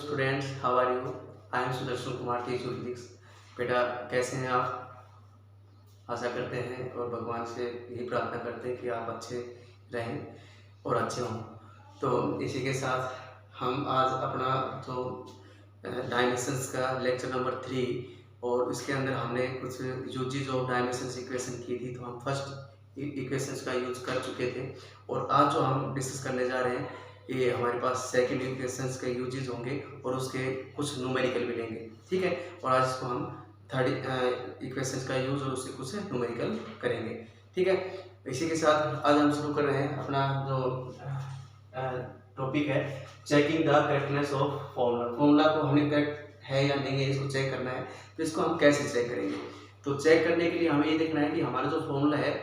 Students, how are you? I am Sudarshan Kumar teacher physics. बेटा कैसे हैं आप? आशा करते हैं और भगवान से यही प्रार्थना करते हैं कि आप अच्छे रहें और अच्छे हों। तो इसी के साथ हम आज अपना जो डायमेंशंस का लेक्चर नंबर 3 और इसके अंदर हमने कुछ यूजेज ऑफ डायमेंशंस इक्वेशन की थी, तो हम फर्स्ट इक्वेशंस का यूज कर चुके थे और आज जो हम डिस्कस करने जा रहे हैं ये हमारे पास सेकंड इक्वेशंस के यूजेज होंगे और उसके कुछ न्यूमेरिकल भी लेंगे, ठीक है। और आज इसको हम थर्ड इक्वेशंस का यूज और उसके कुछ न्यूमेरिकल करेंगे, ठीक है। इसी के साथ आज हम शुरू कर रहे हैं अपना जो टॉपिक है checking the correctness of formula. Formula को हमें करेक्ट है या नहीं है इसको चेक करना है, तो इसको हम कैसे चेक करेंगे? तो चेक करने के लिए हमें ये देखना है कि हमारा जो फॉर्मूला है,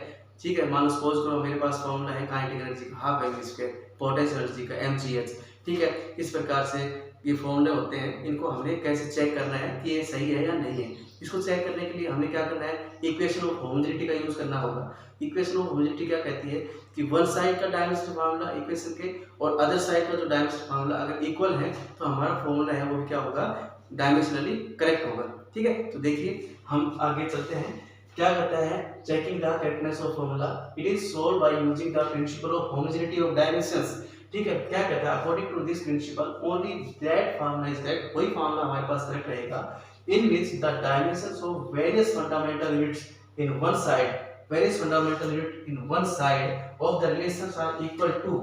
ठीक है, मान लो सपोज करो मेरे पास फॉर्मूला है काइनेटिक एनर्जी का half M square, potential energy का mgh, ठीक है। इस प्रकार से ये फॉर्मूले होते हैं, इनको हमने कैसे चेक करना है कि ये सही है या नहीं है। इसको चेक करने के लिए हमें क्या करना है, इक्वेशन ऑफ होमोजेनिटी का यूज करना होगा। इक्वेशन ऑफ होमोजेनिटी क्या कहती है कि वन साइड का डायमेंशनल फार्मूला इक्वेशन के और अदर साइड का जो डायमेंशनल फार्मूला अगर इक्वल है तो हमारा फॉर्मूला है वो क्या होगा, डायमेंशनली करेक्ट होगा, ठीक है। तो देखिए हम आगे चलते हैं। क्या कहता है checking the correctness of formula, it is solve by using the principle of homogeneity of dimensions, ठीक है। क्या कहता है, according to this principle only that formula is correct, वही फार्मूला हमारे पास करेक्ट रहेगा in which the dimensions of various fundamental units in one side of the relations are equal to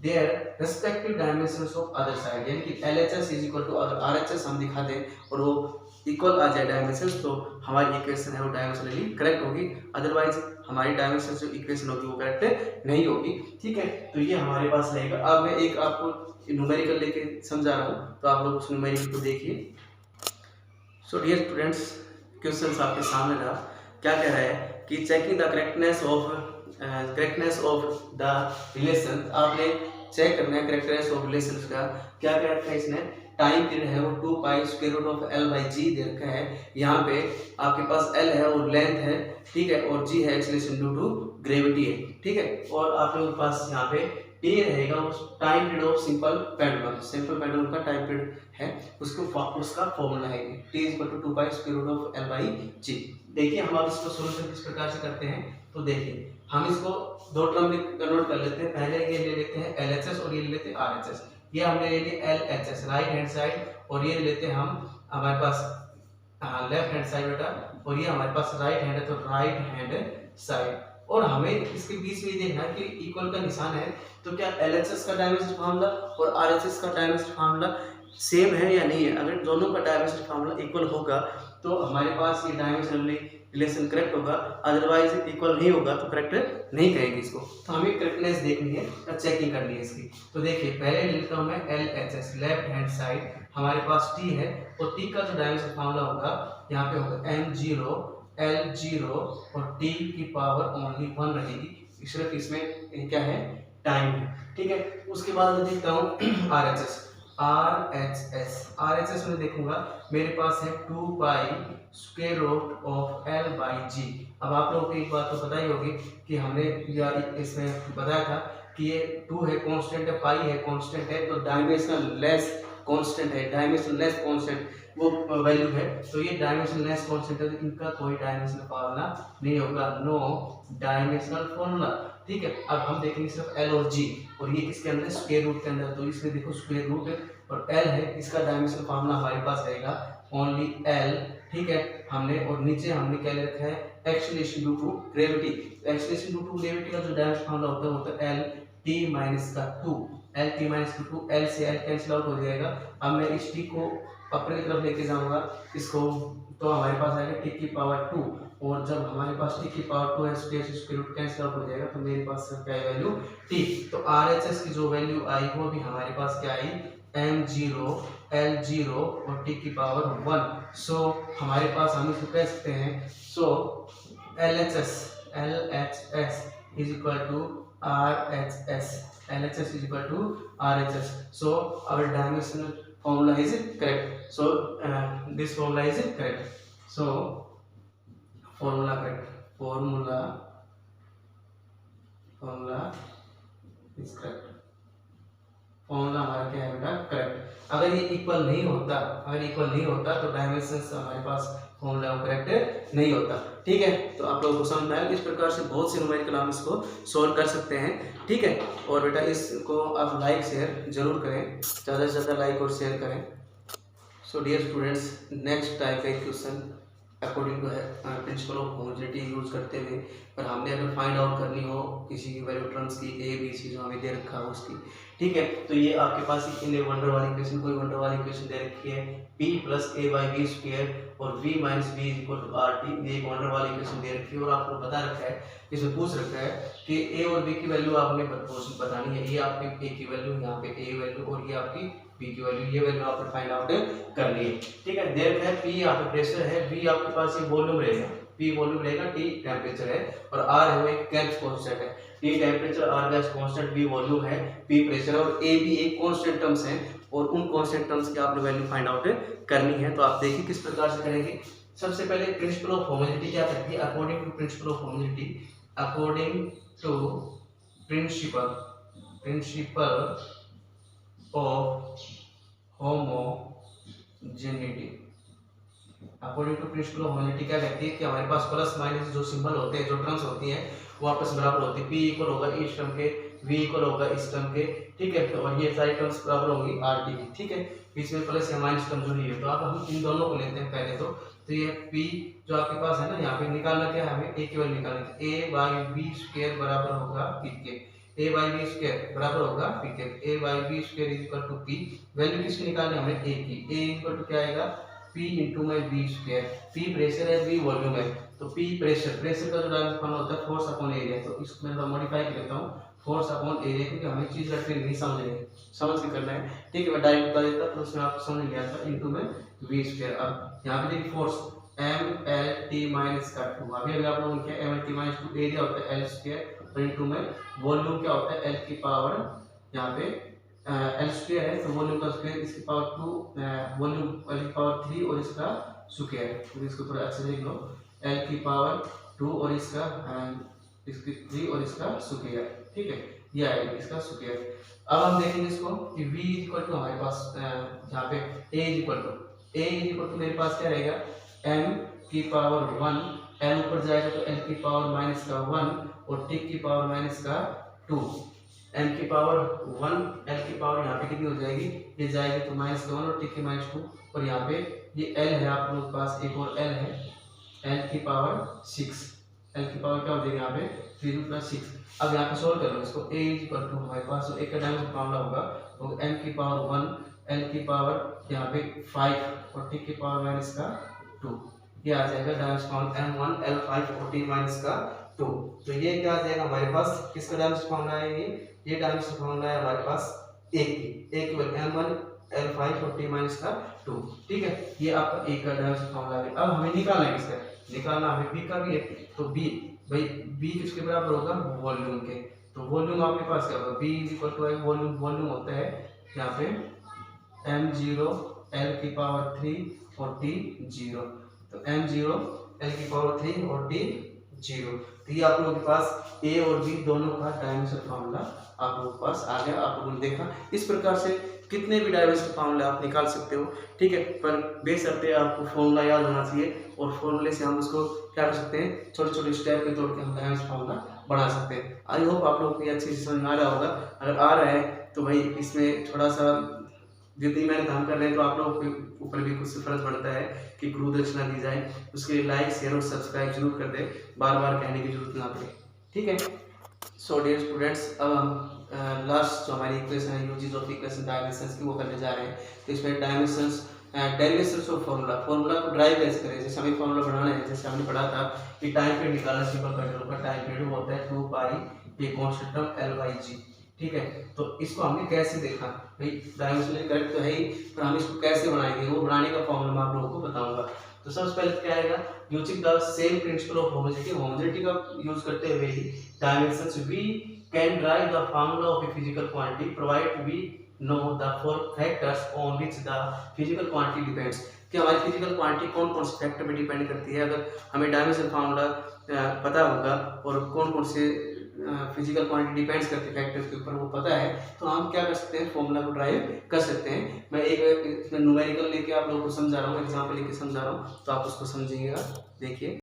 their respective dimensions of other side। यानी कि LHS is equal to, अगर RHS हम दिखा दें और वो इक्वल आ जाए डायमेंशंस, तो हमारी इक्वेशन है वो डायमेंशनली करेक्ट होगी, अदरवाइज हमारी डायमेंशन जो इक्वेशन होगी वो करेक्ट नहीं होगी, ठीक है। तो ये हमारे पास रहेगा। अब मैं एक आपको न्यूमेरिकल लेके समझा रहा हूँ, तो आप लोग उस न्यूमेरिकल को देखिए। सो डियर स्टूडेंट्स, क्वेश्चंस आपके सामने रहा। क्या कह रहा है कि checking the correctness of the relation, आपने चेक करना है करेक्टनेस ऑफ रिलेशंस का। क्या कह रखा है इसने, टाइम पीरियड है वो 2 pi square root of L by g दे रखा है। यहाँ पे आपके पास L है और लेंथ है, ठीक है, और G है एक्सेलरेशन ड्यू टू ग्रेविटी है, ठीक है। और आप लोगों के पास यहाँ पे T रहेगा उस time period of simple pendulum का टाइम पीरियड है, उसका फॉर्मूला है T equal to 2 pi square root of L by g. देखिए हम अब इसको सॉल्यूशन किस प्रकार से करते हैं, तो देखिए हम इसको दो टर्म में कन्वर्ट कर लेते हैं। पहले ये ले लेते हैं LHS और ये ले लेते हैं RHS। ये हमने ले लिया LHS राइट हैंड साइड, और ये ले लेते हैं हम हमारे पास लेफ्ट हैंड साइड बेटा, और ये हमारे पास राइट हैंड है तो राइट हैंड साइड। और हमें इसके बीच में देखना है कि इक्वल का निशान है, तो क्या LHS का डायमेंशन फार्मूला और RHS का डायमेंशन फार्मूला सेम है या नहीं है। अगर दोनों का डायमेंशन फार्मूला इक्वल होगा तो हमारे पास ये डायमेंशनली रिलेशन करेक्ट होगा, अदरवाइज इक्वल नहीं होगा तो करेक्ट नहीं कहेंगे इसको। तो हमें करेक्टनेस देखनी है या चेकिंग करनी है इसकी। तो देखिए पहले ले लेता हूँ मैं LHS लेफ्ट हैंड साइड, हमारे पास T है और T का जो डायमेंशन फार्मूला होगा यहाँ पे होगा m0 L0 और T की पावर ओनली 1 रहेगी, सिर्फ इसमें क्या है टाइम है, ठीक है। उसके बाद मैं देखता हूँ RHS में देखूंगा मेरे पास है 2 pi square root of L by g. अब आप लोगों को एक बात तो पता ही होगी कि हमने या इसमें बताया था कि ये 2 है कांस्टेंट है, पाई है कांस्टेंट है, तो डायमेंशनल लेस कांस्टेंट है, डायमेंशनल लेस कांस्टेंट वो वैल्यू है, तो ये डायमेंशनल लेस कांस्टेंट है, तो इनका कोई डायमेंशनल फार्मूला नहीं होगा, नो डायमेंशनल फार्मूला, ठीक है। अब हम देखेंगे सिर्फ L और G, और ये किसके अंदर स्क्वायर रूट के अंदर, तो इसमें देखो स्क्वायर रूट है और L है, इसका डायमेंशनल फार्मूला हमारे पास रहेगा ओनली L, ठीक है। हमने और नीचे हमने क्या ले रखा है acceleration due to gravity. Acceleration due to gravity का जो डायमेंशनल फार्मूला होता है L T माइनस का 2, L T माइनस 2, L से L कैंसिल आउट हो जाएगा। अब मैं इस T को अपने तरफ लेके जाऊंगा इसको, तो हमारे पास आएगा T की पावर 2, और जब हमारे पास T की पावर 2 है स्क्वायर रूट कैंसिल आउट हो जाएगा, तो मेरे पास क्या है वैल्यू T। तो RHS की जो वैल्यू आई वो भी हमारे पास क्या आई m0 L0 और T की पावर 1। सो हमारे पास हम इसको कह सकते हैं, so LHS is equal to RHS, so our dimensional formula is correct, so this formula is correct, so formula is correct। Formula हमारा क्या है बेटा, करेक्ट। अगर ये इक्वल नहीं होता तो डायमेंशंस हमारे पास फॉर्मूला करेक्ट नहीं होता। ठीक है, तो आप लोगों को समझ में आया। इस प्रकार से बहुत से न्यूमेरिकल हम इसको सोल्व कर सकते हैं। ठीक है, और बेटा इसको आप लाइक शेयर जरूर करें, ज़्यादा से ज़्यादा लाइक और शेयर करें। So dear students, next type का question according to principle of homogeneity use करते हुए, पर हमने अगर फाइंड आउट करनी हो किसी की वैल्यू टर्म्स की ए बी सी जो हमें दे रखा है उसकी, ठीक है, तो ये आपके पास इन्हें वंडर वाली इक्वेशन, कोई वंडर वाली इक्वेशन दे रखी है p plus A by B square और v minus B is equal to R T, ये एक वंडर वाली इक्वेशन दे रखी है और आपको बता रखा है, इसमें पूछ रखा है कि a और b की वैल्यू आपने बतानी है। ये आपकी a की वैल्यू, यहाँ पे a वैल्यू और ये आपकी b की वैल्यू, ये वैल्यू आपने फाइंड आउट करनी है। ठीक है, दे रखा है p यहाँ पे प्रेशर है, v आपके पास ये वॉल्यूम रहेगा, p वॉल्यूम रहेगा, t टेम्परेचर है और r है वो एक गैस कांस्टेंट है। t temperature, r gas constant, v volume है, p प्रेशर और a भी एक कांस्टेंट टर्म्स हैं और उन कांस्टेंट टर्म्स की आपने वैल्यू फाइंड आउट करनी है। तो आप देखिए किस प्रकार से करेंगे। सबसे पहले प्रिंसिपल ऑफ होमोजेनिटी क्या कहती है, according to principle of homogeneity, according to principle of homogeneity, according to principle of homogeneity क्या कहती है कि हमारे पास प्लस माइनस जो सिंबल होते हैं, जो टर्म्स होती हैं वो आपस में बराबर होती है। p इक्वल होगा इस टर्म के, v इक्वल होगा इस टर्म के, ठीक है, और ये सारी टर्म्स बराबर होंगी r t की। ठीक है, बीच में प्लस या माइनस टर्म जुड़ी है, तो अब हम इन दोनों को लेते हैं पहले तो ये p जो आपके पास है ना, यहाँ पे निकालना क्या है हमें, a की वैल्यू निकालनी है। a बाई बी स्क्वायर बराबर होगा p के, a बाई बी स्क्वायर बराबर होगा p के, a by B square is equal to p, value किसकी निकालनी है हमें, a की, a इक्वल टू क्या आएगा, p इंटू माई बी स्क्वायर, p प्रेशर है, v वॉल्यूम है, तो p प्रेशर का जो डायरेक्ट फॉर्मूला होता है फोर्स अपॉन एरिया, तो इसको मैं मॉडिफाई कर लेता हूँ फोर्स अपॉन एरिया, क्योंकि हमें चीज रट के नहीं समझ के करना है। ठीक है, मैं डायरेक्ट बता देता तो उसमें आप समझ लिया था, इंटू में v स्क्वायर। अब यहाँ पे देखिए force m l t minus का 2, अभी आप लोगों ने किया m l t minus 2, area होता है l स्क्वायर और इंटू में वॉल्यूम क्या होता है l की पावर, यहाँ पे l स्क्वायर है तो वॉल्यूम का स्क्वायर, इसकी पावर 2, वॉल्यूम l की पावर 3 और इसका स्क्वायर, तो इसको थोड़ा अच्छे से लिख लो, l की पावर 2 और इसका इसकी 3 और इसका स्क्वायर। ठीक है, ये आएगा इसका स्क्वायर। अब हम देखेंगे इसको कि v इक्वल टू हमारे पास यहाँ पे a इक्वल टू मेरे पास क्या रहेगा, m की पावर 1, l ऊपर जाएगा तो l की पावर माइनस का 1 और t की पावर माइनस का 2, m की पावर 1, l की पावर यहाँ पे कितनी हो जाएगी, ये जाएगी तो माइनस का 1 और t की माइनस 2, और यहाँ पे ये l है आप लोगों के पास, एक और l है, l की पावर 6, l की पावर क्या हो जाएगी यहाँ पे 3 प्लस 6। अब यहाँ पे सोल्व कर लो इसको, a इक्वल टू हमारे पास तो एक का डायमेंशन मामला होगा तो m की पावर 1, l की पावर यहाँ पे 5 और t की पावर माइनस का 2, ये आ जाएगा डायमेंशन m1 l5 और t माइनस का 2। तो ये क्या आ जाएगा हमारे पास, किसका डायमेंशन फॉर्मूला है, ये डायमेंशन फॉर्मूला है हमारे पास a की वैल्यू m1 l5 और t माइनस का 2। ठीक है, ये आपका a का डायमेंशन फॉर्मूला है। अब हमें निकालना है किसका, निकालना हमें b का भी है, तो b भाई b किसके बराबर होगा, वॉल्यूम के, तो वॉल्यूम आपके पास क्या होगा, b is equal to volume होता है यहाँ पे m0 l की पावर 3 और t 0, तो m0 l की पावर 3 और t 0, तो ये आप लोगों के पास a और b दोनों का डायमेंशन फार्मूला आप लोगों के पास आ गया। आप लोगों ने देखा इस प्रकार से कितने भी डायमेंशन फार्मूले आप निकाल सकते हो। ठीक है, पर बेशर्ते आपको फॉर्मूला याद होना चाहिए और फॉर्मूले से हम उसको क्या कर सकते हैं, छोटे छोटे स्टेप में तोड़ के हम डायमेंशन फार्मूला बना सकते हैं। आई होप आप लोगों को ये अच्छी से समझ में आ रहा होगा। अगर आ रहा है तो भाई इसमें थोड़ा सा जितनी मेहनत हम कर रहे हैं तो आप लोगों के ऊपर भी कुछ फर्ज बनता है कि गुरु दक्षिणा दी जाए, उसके लिए लाइक शेयर और सब्सक्राइब जरूर कर दे, बार बार कहने की जरूरत ना पड़े। ठीक है, सो डियर स्टूडेंट्स, अब हम लास्ट जो हमारी इक्वेशन है, यूजेस ऑफ इक्वेशन डायमेंशंस की, वो करने जा रहे हैं। तो इसमें डायमेंशंस डेरिवेशंस ऑफ फॉर्मूला को ड्राइव कैसे करें, जैसे हमें फॉर्मूला बनाना है, जैसे हमने पढ़ा था कि टाइम पीरियड निकालना, सिंपल पेट्रोल का टाइम पीरियड होता है 2 पाई ये कांस्टेंट टर्म l/g। ठीक है, तो इसको हमने कैसे देखा भाई, डायमेंशन करेक्ट तो है ही, पर हम इसको कैसे बनाएंगे, वो बनाने का फॉर्मूला मैं आप लोगों को बताऊंगा। तो सबसे पहले क्या आएगा, using the same principle of homogeneity का यूज करते हुए ही dimensions we can derive the formula of a physical quantity provide we know the 4 factors on which the physical quantity depends, कि हमारी फिजिकल क्वांटिटी कौन कौन से फैक्टर पे डिपेंड करती है। अगर हमें डायमेंशन फार्मूला पता होगा और कौन कौन से फिजिकल क्वांटिटी डिपेंड्स करती है फैक्टर्स के ऊपर, वो पता है, तो हम क्या कर सकते हैं, फॉर्मूला को ड्राइव कर सकते हैं। मैं एक इसमें न्यूमेरिकल लेके आप लोगों को समझा रहा हूँ, एग्जाम्पल लेके समझा रहा हूँ, तो आप उसको समझिएगा। देखिए,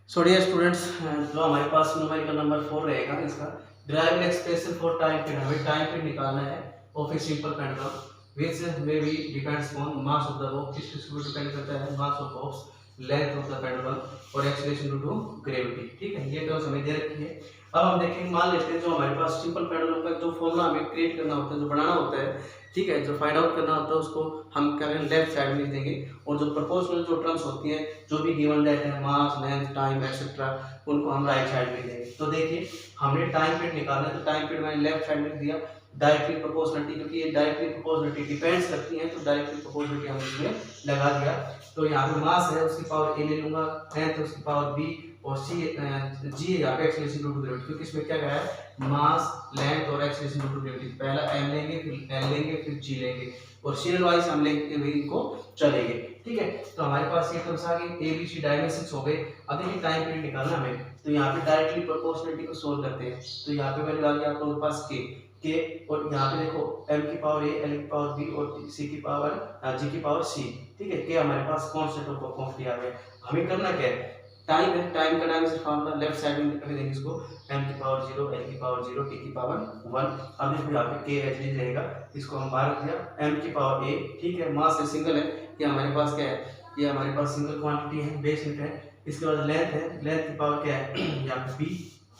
सो डियर स्टूडेंट्स, जो हमारे पास न्यूमेरिकल नंबर 4 रहेगा, इसका drive expression for time period, हमें टाइम पीरियड निकालना है of a simple pendulum which may be depends on mass of the box, किस पे डिपेंड करता है, mass of box, length of the pendulum और एक्सीलरेशन ड्यू टू ग्रेविटी। ठीक है, ये टर्म्स हमें दे रखी है। अब हम देखेंगे, मान लेते हैं जो हमारे पास सिंपल पेंडुलम का जो फॉर्मूला हमें क्रिएट करना होता है, जो बनाना होता है, ठीक है, जो फाइंड आउट करना होता है, उसको हम क्या करेंगे, लेफ्ट साइड में लिख देंगे, और जो प्रोपोर्शनल जो टर्म्स होती हैं, जो भी गिवन डेट है, मास, लेंथ, टाइम एक्सेट्रा, उनको हम राइट साइड में देंगे। तो देखिए, हमने टाइम पीरियड निकालना है, तो टाइम पीरियड मैंने लेफ्ट साइड में लिख दिया। डायरेक्टली प्रोपोर्शनलिटी, क्योंकि ये डायरेक्टली प्रोपोर्शनलिटी डिपेंड्स करती है, तो डायरेक्टली प्रोपोर्शनलिटी हम इसमें लगा दिया। तो यहाँ पे मास है, उसकी पावर a ले लूंगा, लेंथ उसकी पावर b, और c g यहाँ पे एक्सीलरेशन ड्यू टू ग्रेविटी, क्योंकि इसमें क्या कहा है, मास, लेंथ और एक्सीलरेशन ड्यू टू ग्रेविटी। पहला m लेंगे, फिर l लेंगे, फिर g लेंगे, और सीरियल वाइज हम लेंगे हुए इनको चलेंगे। ठीक है, तो हमारे पास ये टर्म्स आ गए, a b c डायमेंशंस हो गए। अब देखिए टाइम पीरियड निकालना हमें, तो यहाँ पे डायरेक्टली प्रोपोर्शनलिटी को सोल्व करते हैं। तो यहाँ पे वैल्यू आ गई आप लोगों के पास k, और यहाँ पे देखो m की पावर a, l की पावर b और c की पावर g की पावर c। ठीक है, k हमारे पास कांस्टेंट ऑफ क्वांटिटी आ गया। हमें करना क्या है, टाइम है, टाइम का डायमेंशन फार्मूला लेफ्ट साइड में रख देंगे इसको, m की पावर 0, l की पावर 0, t की पावर 1। अब देखो यहाँ पे k h रहेगा, इसको हम बाहर रख दिया, m की पावर a, ठीक है, मास है, सिंगल है, ये हमारे पास क्या है, ये हमारे पास सिंगल क्वांटिटी है, बेस यूनिट है। इसके बाद लेंथ है, लेंथ की पावर क्या है, यहाँ पे b,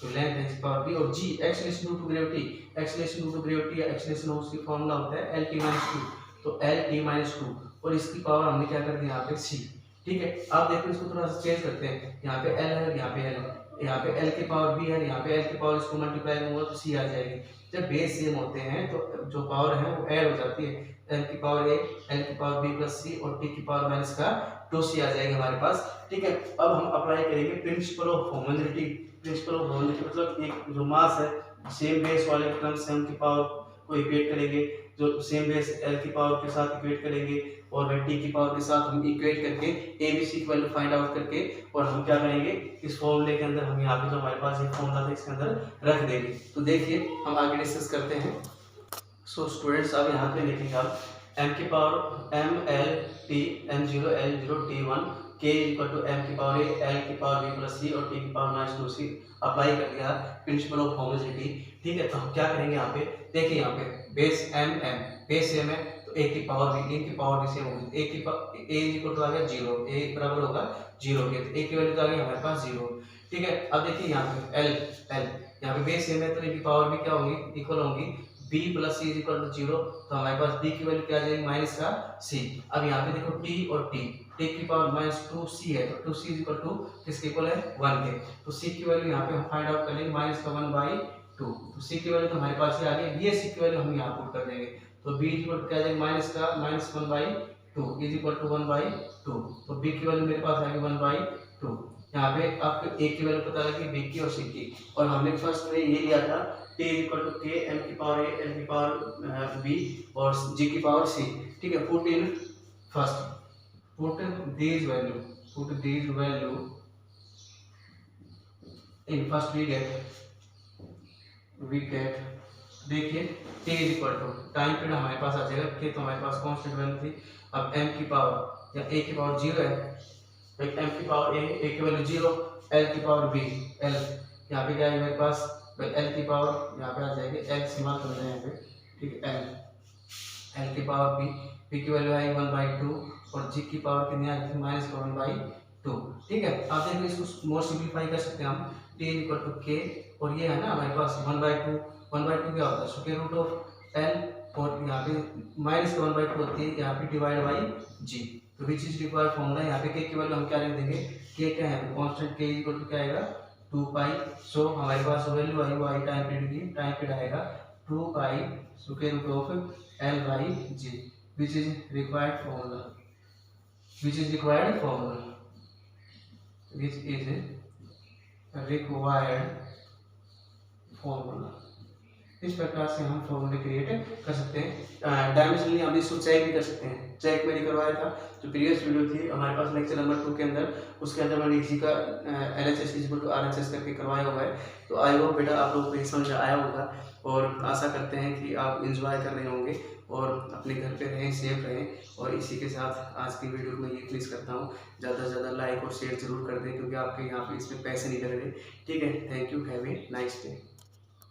तो लेंथ है इसकी पावर b, और g acceleration due to gravity, acceleration due to gravity या एक्सीलरेशन उसकी फार्मूला होता है lt-2, तो lt-2, और इसकी पावर हमने क्या कर दी यहाँ पे c। ठीक है, अब देखो इसको थोड़ा सा चेंज करते हैं, यहाँ पे l है, यहाँ पे l है, यहाँ पे l की पावर b है, यहाँ पे l की पावर, इसको मल्टीप्लाई करूंगा तो c आ जाएगी। जब बेस सेम होते हैं तो जो पावर है वो ऐड हो जाती है, l की पावर a, l की पावर b प्लस c, और t की पावर माइनस का 2c आ जाएगा हमारे पास। ठीक है, अब हम अप्लाई करेंगे principal of homogeneity. Principal of homogeneity मतलब एक जो मास है, सेम बेस वाले टर्म्स m की पावर को इक्वेट करेंगे, जो सेम बेस l की पावर के साथ इक्वेट करेंगे, और t की पावर के साथ हम इक्वेट करके a b c की वैल्यू फाइंड आउट करके, और हम क्या करेंगे, इस फॉर्मूले के अंदर हम यहाँ पे जो हमारे पास ये फॉर्मूला था इसके अंदर रख देंगे। तो देखिए हम आगे डिस्कस करते हैं। सो स्टूडेंट्स, अब यहाँ पे लिखेंगे आप m की power m l t m0 l0 t1 k equal to m की पावर a, l की पावर b प्लस c, और t की पावर माइनस 2c। अप्लाई कर दिया प्रिंसिपल ऑफ होमोजेनिटी। ठीक है, तो हम क्या करेंगे, यहाँ पे देखिए, यहाँ पे बेस m बेस सेम है, तो a की पावर b, a की पावर b सेम होगी, a की पावर a इक्वल टू आ गया 0, a बराबर होगा 0 के, तो a की वैल्यू तो आ गई हमारे पास 0। ठीक है, अब देखिए यहाँ पे l यहाँ पे बेस सेम है, तो a की पावर b क्या होगी, इक्वल होगी b plus c equal to 0, तो हमारे पास b की वैल्यू क्या आ जाएगी, माइनस का c। अब यहाँ पे देखो t और t की पावर माइनस 2c है, तो 2c इक्वल टू किसके इक्वल है, 1 के, तो c की वैल्यू यहाँ पे हम फाइंड आउट कर लेंगे, माइनस का 1/2, तो c की वैल्यू तो हमारे पास ये आ गई, ये c की वैल्यू हम यहाँ पुट कर देंगे, तो b इक्वल टू क्या आ जाएगा, माइनस का माइनस 1/2 इज इक्वल टू 1/2, तो b की वैल्यू मेरे पास आ गई 1/2। यहाँ पे आपको a की वैल्यू पता लगी, b की और c की, और हमने फर्स्ट में ये लिया था t equal to k, m की पावर a, l की पावर b और g की पावर c। ठीक है, put in first, put these value in first we get देखिए t is equal to time period हमारे पास आ जाएगा, k तो हमारे पास कांस्टेंट वैल्यू थी। अब m की पावर या a की पावर 0 है, एक m की पावर a की वैल्यू 0, l की पावर b, l यहाँ पे क्या है मेरे पास, l की पावर यहाँ पे आ जाएगी, l इस्तेमाल कर रहे हैं यहाँ पे। ठीक है, l की पावर b की वैल्यू आई 1/2, और g की पावर कितनी आई थी, माइनस 1/2। ठीक है, आप देखिए इसको मोर सिंपलीफाई कर सकते हैं हम, t इक्वल टू k, और ये है ना हमारे पास 1/2 क्या होता है, स्क्वायर रूट ऑफ l, और यहाँ पे माइनस 1/2 होती है, यहाँ पे डिवाइड बाई g, तो विच इज रिक्वायर्ड फॉर्मूला। यहाँ पे k की वैल्यू हम क्या लिख देंगे, k क्या है, कांस्टेंट k इक्वल टू क्या आएगा, 2 सो हमारे पास वैल्यू आई, वो आई टाइम पीरियड की, टाइम पीरियड आएगा 2 square root of l by g, which is required formula, which is required formula। इस प्रकार से हम फॉर्मूले क्रिएट कर सकते हैं। डायमेंशनली हम इसको चेक भी कर सकते हैं। चेक मैंने करवाया था जो प्रीवियस वीडियो थी हमारे पास लेक्चर नंबर 2 के अंदर, उसके अंदर मैंने इसी का LHS इक्वल टू RHS करके करवाया हुआ है। तो आई होप बेटा आप लोगों को ये समझ आया होगा और आशा करते हैं कि आप इंजॉय कर रहे होंगे और अपने घर पे रहें, सेफ रहें। और इसी के साथ आज की वीडियो को मैं ये प्लीज़ करता हूँ, ज़्यादा से ज़्यादा लाइक और शेयर जरूर कर दें क्योंकि आपके यहाँ पे इसमें पैसे नहीं लग रहे। ठीक है, thank you, have a nice day.